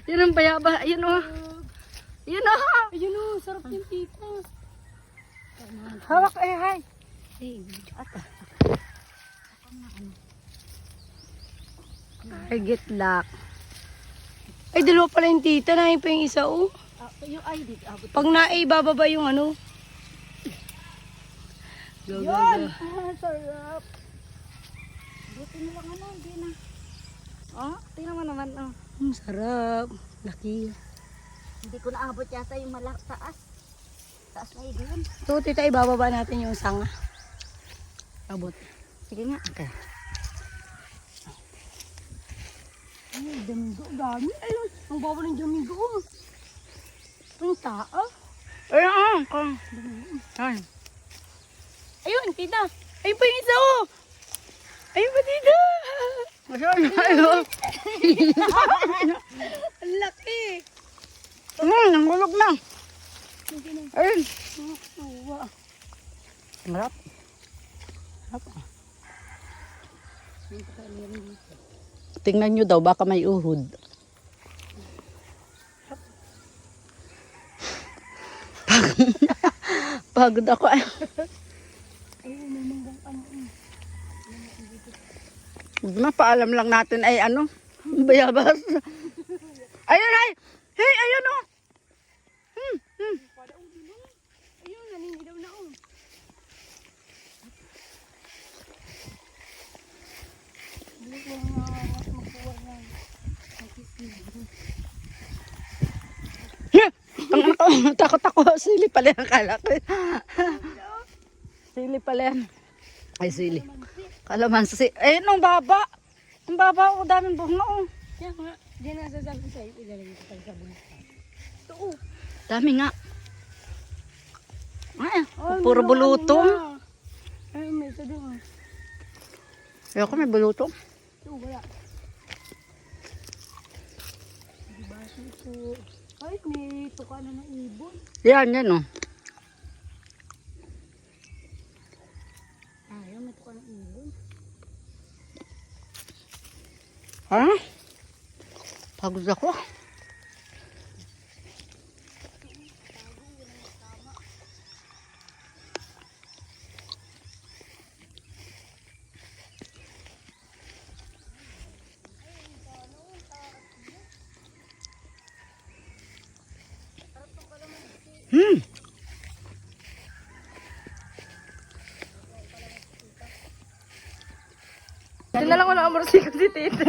Yan ang bayaba. Ayun o. Ayun o. Ayun o, sarap yung tita. Hawak eh, hay. Ay, ata. Target lock. Ay, dalawa pala yung tita. Nahin pa yung isa o. Yung ay, di abot. Pag naibababa yung ano. Go, go, Yun! go. Sarap. Buti mo lang ano, hindi na. Oh, tingnan mo naman oh. Sarap. Laki. Hindi ko naabot yata yung taas. Taas na yun. So, tita, ibababa natin yung sanga. Abot. Sige nga. Okay. Ay, damigo. Dami. Ayun. Ang baba ng damigo. Ang tao. Ayun, ayun. Ayun, tita. Ayun pa yung isa oh. Ayun pa, tita. Masyaan na ayun. Ang laki. Nangulog na. Ayun. Marap. Tingnan nyo daw, baka may uhod. Pagod ako. Mapaalam lang natin ay ano, bayabas. Ayun ay! Hey, ayun o! Ayun, naninilaw na oh. Takot ako. Sili pala yan. Kala ko. Sili pala yan. Ay, sili. Kalamansi. Eh, nung baba. Ang baba, oh, daming bunga, oh. Kaya nga, di nasasabi sa'yo, ilalim ko pag sabon. Ito oh. Dami nga. Ay, puro bulutong. Ay, may isa din oh. Ayoko, may bulutong. Ito, wala. Diba ito? Ay, may tuka na ng ibon. Yan, yan, oh. Ayaw, may tuka ng ibon. Ha? Pagod ako. Sila lang ko na amorsi kasi tita.